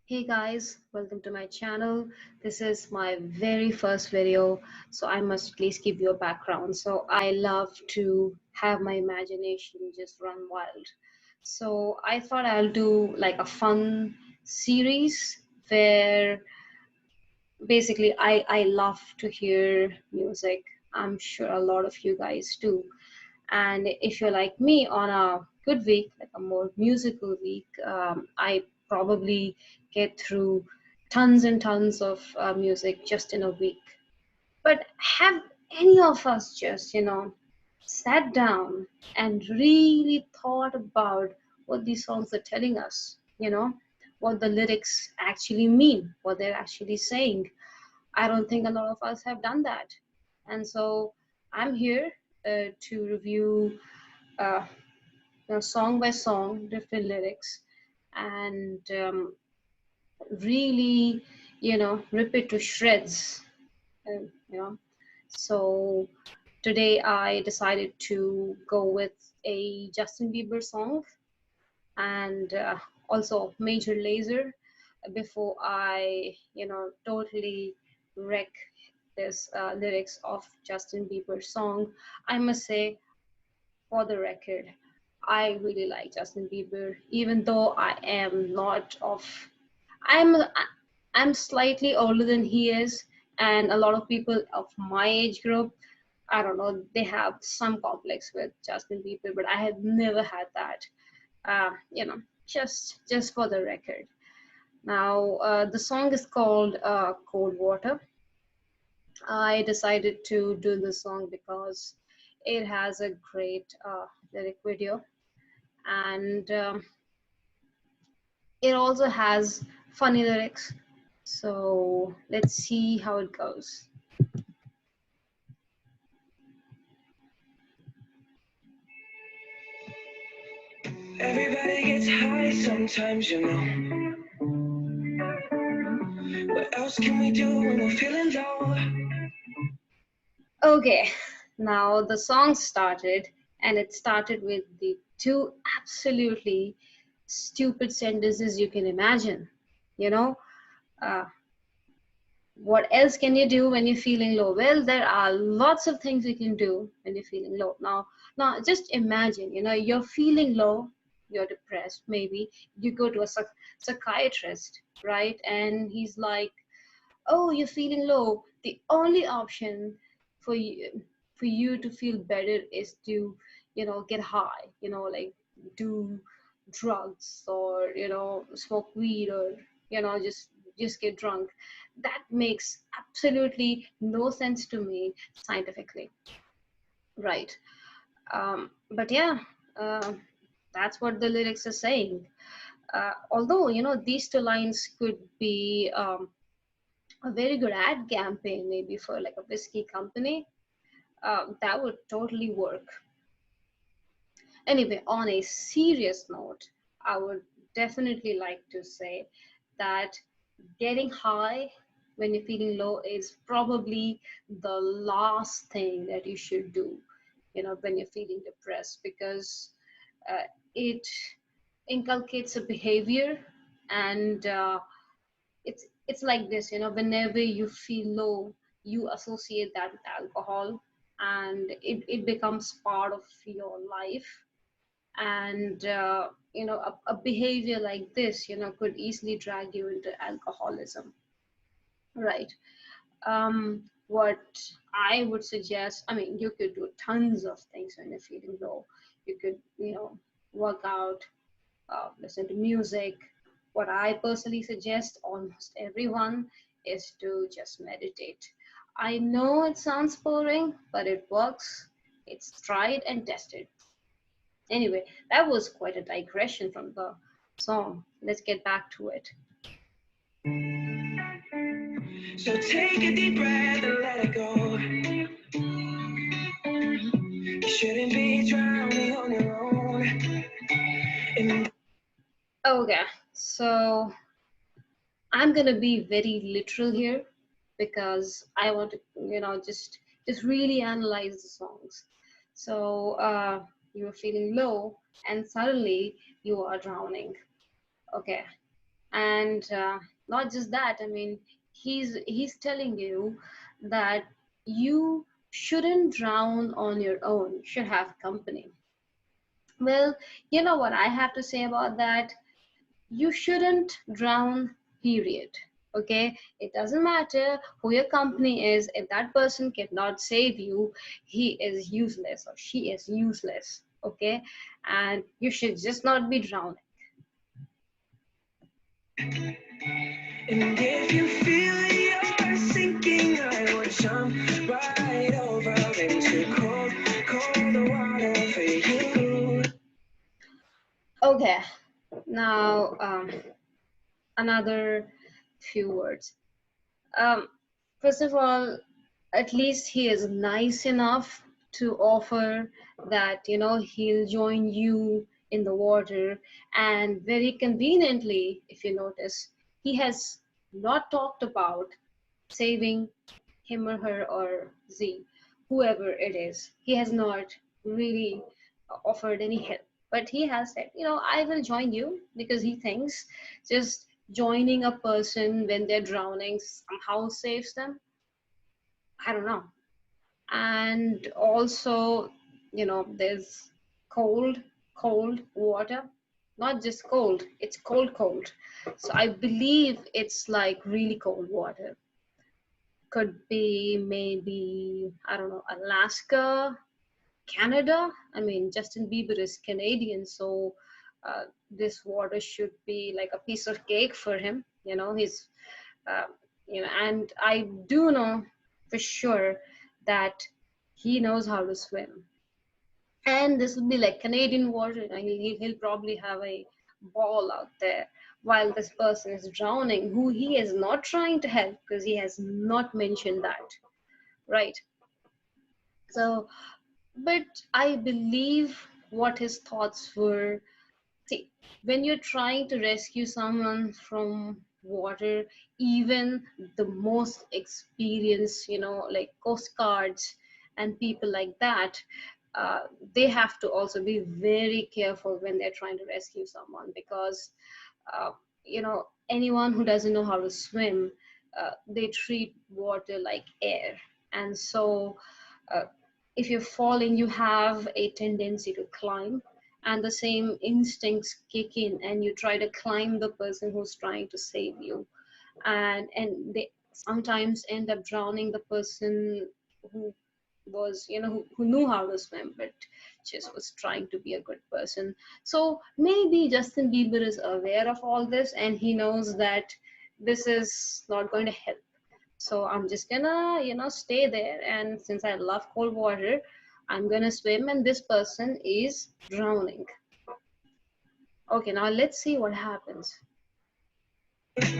Hey guys, welcome to my channel. This is my very first video, so I must at least give you a background. So I love to have my imagination just run wild. So I thought I'll do like a fun series where basically I love to hear music. I'm sure a lot of you guys do. And if you're like me on a good week, like a more musical week, I probably get through tons and tons of music just in a week. But have any of us just, sat down and really thought about what these songs are telling us, what the lyrics actually mean, what they're actually saying? I don't think a lot of us have done that. And so I'm here to review uh, song by song, different lyrics, and really, rip it to shreds. uh, You know, so today I decided to go with a Justin Bieber song and also Major Lazer before I, totally wreck this lyrics of Justin Bieber's song. I must say, for the record, I really like Justin Bieber, even though I'm I'm slightly older than he is, and a lot of people of my age group, I don't know, they have some complex with Justin Bieber, but I have never had that. Just for the record. Now, the song is called Cold Water. I decided to do this song because it has a great lyric video, and it also has funny lyrics. So let's see how it goes. Everybody gets high sometimes, What else can we do when we're feeling low? Okay, now the song started, and it started with the two absolutely stupid sentences you can imagine. You know, uh, what else can you do when you're feeling low? Well, there are lots of things you can do when you're feeling low. Now just imagine, you're feeling low, you're depressed, maybe you go to a psychiatrist, right? And he's like, oh, you're feeling low. The only option for you to feel better is to, get high, like do drugs, or smoke weed, or just get drunk. That makes absolutely no sense to me scientifically, right? But yeah, uh, that's what the lyrics are saying. Although, these two lines could be a very good ad campaign, maybe for like a whiskey company, that would totally work. Anyway, on a serious note, I would definitely like to say that getting high when you're feeling low is probably the last thing that you should do, when you're feeling depressed, because it inculcates a behavior, and it's like this, whenever you feel low, you associate that with alcohol, and it becomes part of your life. And a behavior like this, could easily drag you into alcoholism, right? What I would suggest, I mean, you could do tons of things when you're feeling low. You could, work out, listen to music. What I personally suggest almost everyone is to just meditate. I know it sounds boring, but it works. It's tried and tested. Anyway, that was quite a digression from the song. Let's get back to it. So take a deep breath and let it go. You shouldn't be drowning on your own. And Okay, so I'm gonna be very literal here because I want to, just really analyze the songs. So you're feeling low, and suddenly you are drowning. Okay, And not just that, I mean, he's telling you that you shouldn't drown on your own, you should have company. Well, you know what I have to say about that? You shouldn't drown, period. Okay, it doesn't matter who your company is. If that person cannot save you, he is useless or she is useless. Okay, and you should just not be drowning. And if you feel you're sinking, I will jump right over into cold, cold water for you. Okay, now another few words. um, First of all, at least he is nice enough to offer that, you know, he'll join you in the water. And very conveniently, if you notice, he has not talked about saving him or her or Z, whoever it is. He has not really offered any help, but he has said, you know, I will join you, because he thinks just joining a person when they're drowning somehow saves them. I don't know. And also, you know, there's cold, cold water. Not just cold, it's cold, cold. So I believe it's like really cold water. Could be maybe, I don't know, Alaska, Canada. I mean, Justin Bieber is Canadian, so this water should be like a piece of cake for him. You know, he's, uh, you know, and I do know for sure that he knows how to swim. And this will be like Canadian water. And he'll probably have a ball out there while this person is drowning, who he is not trying to help because he has not mentioned that, right? So, but I believe what his thoughts were. See, when you're trying to rescue someone from water, even the most experienced, you know, like coast guards and people like that, uh, they have to also be very careful when they're trying to rescue someone, because uh, you know, anyone who doesn't know how to swim, they treat water like air. And so uh, if you're falling, you have a tendency to climb, and the same instincts kick in and you try to climb the person who's trying to save you. And they sometimes end up drowning the person who was, you know, who knew how to swim but just was trying to be a good person. So maybe Justin Bieber is aware of all this and he knows that this is not going to help. So I'm just gonna, you know, stay there, and since I love cold water, I'm gonna swim and this person is drowning. Okay, now let's see what happens. And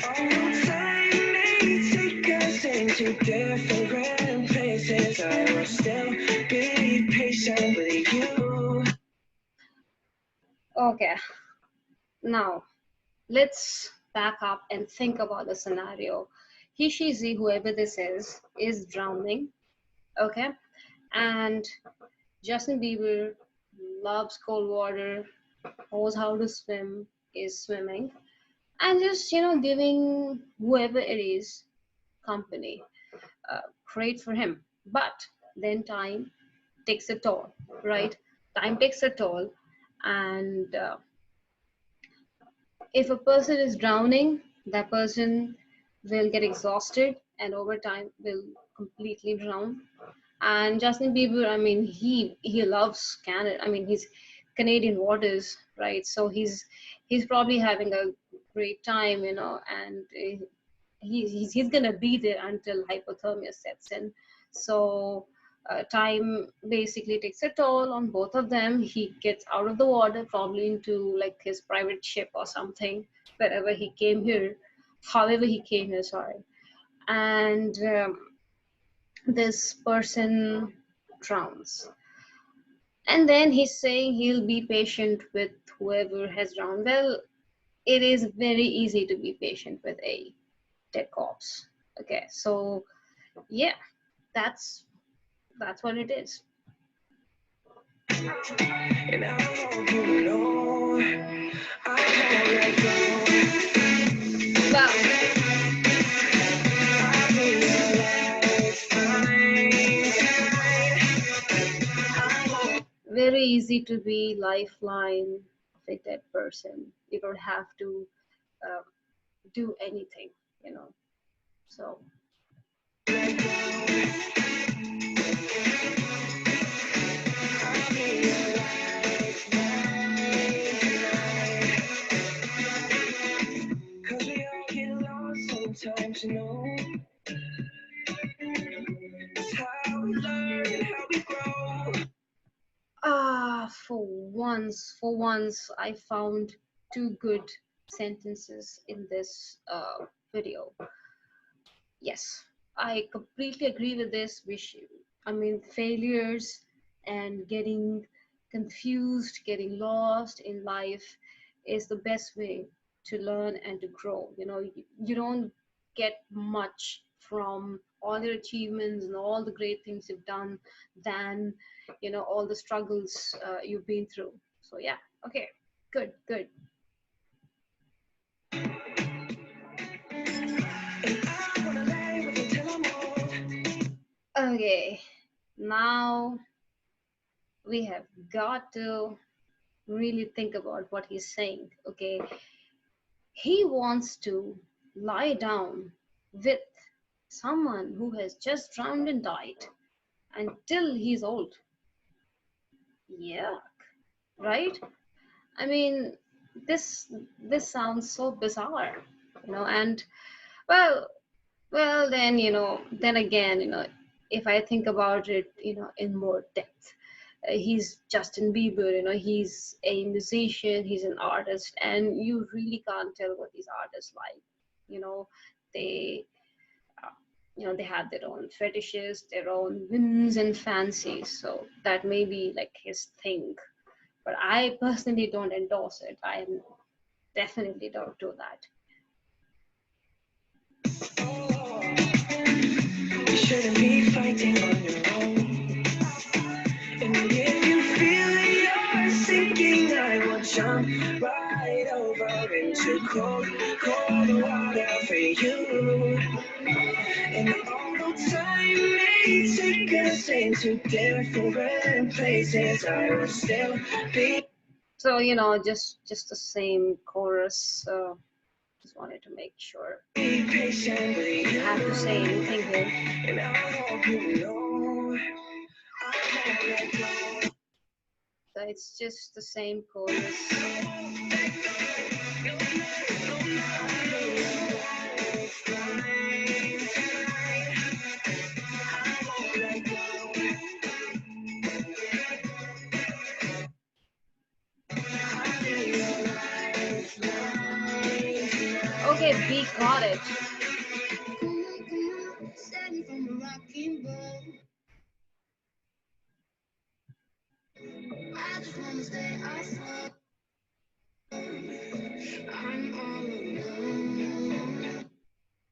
all time may take us into different places, I will still be patient with you. Okay, now let's back up and think about the scenario. He, she, Z, whoever this is drowning. Okay, and Justin Bieber loves cold water, knows how to swim, is swimming, and just, you know, giving whoever it is company. Great for him. But then time takes a toll, right? Time takes a toll, and if a person is drowning, that person will get exhausted and over time will completely drown. And Justin Bieber, I mean, he loves Canada. I mean, he's Canadian waters, right? So he's probably having a great time, you know, and he's gonna be there until hypothermia sets in. So time basically takes a toll on both of them. He gets out of the water, probably into like his private ship or something, wherever he came here, however he came here. Sorry, and this person drowns. And then he's saying he'll be patient with whoever has drowned. Well, it is very easy to be patient with a dead corpse. Okay, so yeah, that's that's what it is. And I hope you know I won't let go. easy to be lifeline of a dead person. You don't have to uh, do anything, you know. So Cause we all get lost sometimes, you know. It's how we learn and how we grow. for once, I found two good sentences in this video. Yes, I completely agree with this. I mean, failures and getting confused, getting lost in life is the best way to learn and to grow. You know, you don't get much from all your achievements and all the great things you've done than, all the struggles you've been through. So, yeah, okay, good, good. And I wanna lay with you till I'm old. Okay, now we have got to really think about what he's saying. Okay, he wants to lie down with someone who has just drowned and died until he's old. Yeah, right? I mean, this sounds so bizarre, and well, then, then again, if I think about it, in more depth, he's Justin Bieber, he's a musician, he's an artist, and you really can't tell what these artists like. You know, they, they have their own fetishes, their own whims and fancies. So that may be like his thing. But I personally don't endorse it. I definitely don't do that. You shouldn't be fighting on your own. And if you feel you're sinking, I will jump right over into cold, cold water for you. And although time may take us into different places, I will still be So, just the same chorus. Just wanted to make sure patient with I have to say you. anything here. And I hope you know I won't let go. So it's just the same chorus. Okay, B got it.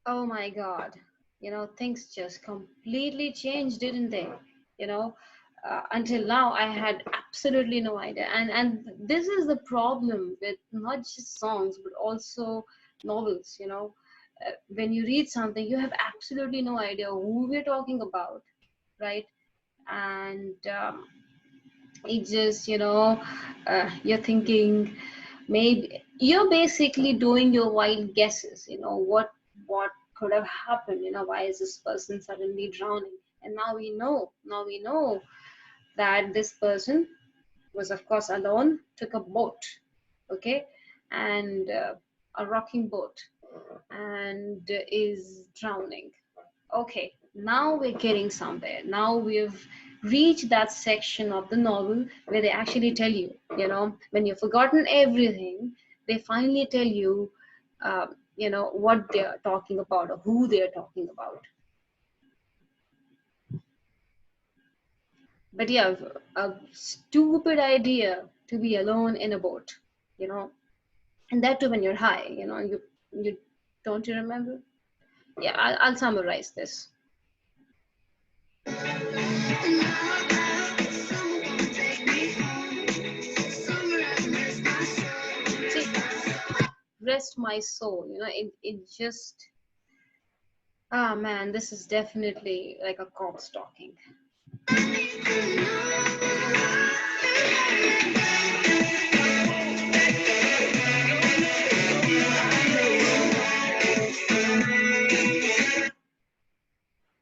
Oh my God. Things just completely changed, didn't they? You know, until now, I had absolutely no idea. And this is the problem with not just songs, but also novels. When you read something, you have absolutely no idea who we're talking about, right? And it's just, you're thinking, maybe you're basically doing your wild guesses. What could have happened. Why is this person suddenly drowning? And now we know that this person was, of course, alone, took a boat, okay, and a rocking boat, and is drowning. Okay, now we're getting somewhere. Now we've reached that section of the novel where they actually tell you, when you've forgotten everything, they finally tell you, what they're talking about or who they're talking about. But yeah, a stupid idea to be alone in a boat, you know, and that too when you're high, you don't you remember? Yeah, I'll summarize this. See, rest my soul, it just, ah man, this is definitely like a cop stalking.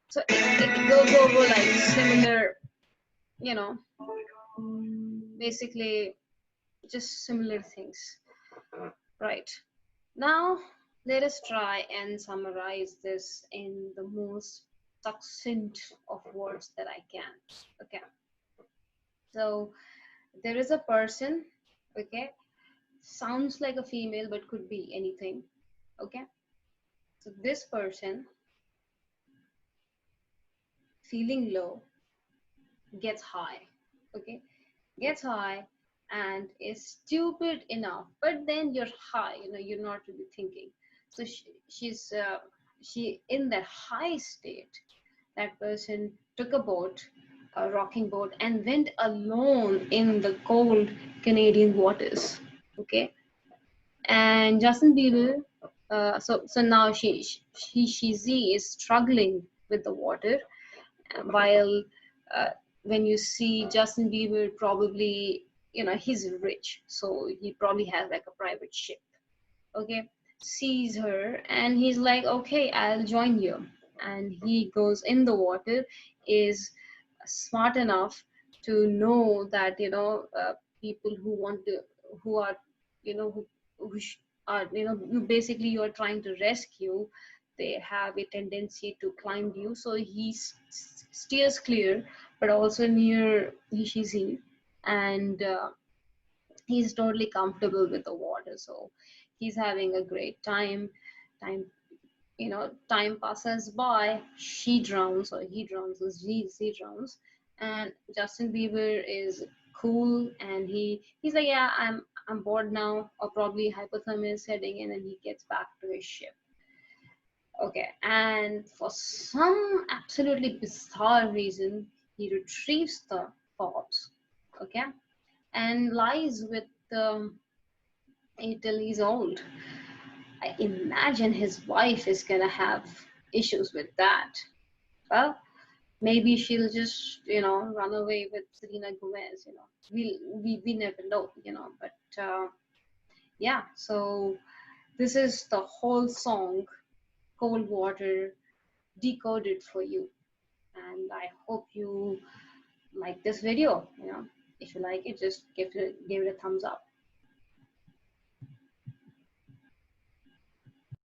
So it goes over like similar, you know, basically just similar things, right? Now, let us try and summarize this in the most succinct of words that I can. Okay, so there is a person, okay, sounds like a female but could be anything, okay? So this person feeling low gets high, okay? Gets high and is stupid enough, but then you're high, you're not really thinking. So she in that high state, that person took a boat, a rocking boat, and went alone in the cold Canadian waters, okay? And Justin Bieber, so now she is struggling with the water, while uh, when you see Justin Bieber, probably he's rich, so he probably has like a private ship. Okay, sees her and he's like, okay, I'll join you, and he goes in the water, is smart enough to know that people who want to, who are are you basically, you are trying to rescue, they have a tendency to climb you, so he steers clear, but also near Hishizi, and he's totally comfortable with the water, so he's having a great time. Time passes by, she drowns, or he drowns, or she drowns, and Justin Bieber is cool, and he's like, yeah, I'm bored now, or probably hypothermia is setting in, and he gets back to his ship. Okay, and for some absolutely bizarre reason, he retrieves the corpse, okay, and lies with it till he's old. I imagine his wife is gonna have issues with that. Well, maybe she'll just, run away with Selena Gomez. We never know, But yeah, so this is the whole song, Cold Water, decoded for you, and I hope you like this video. If you like it, just give it a thumbs up.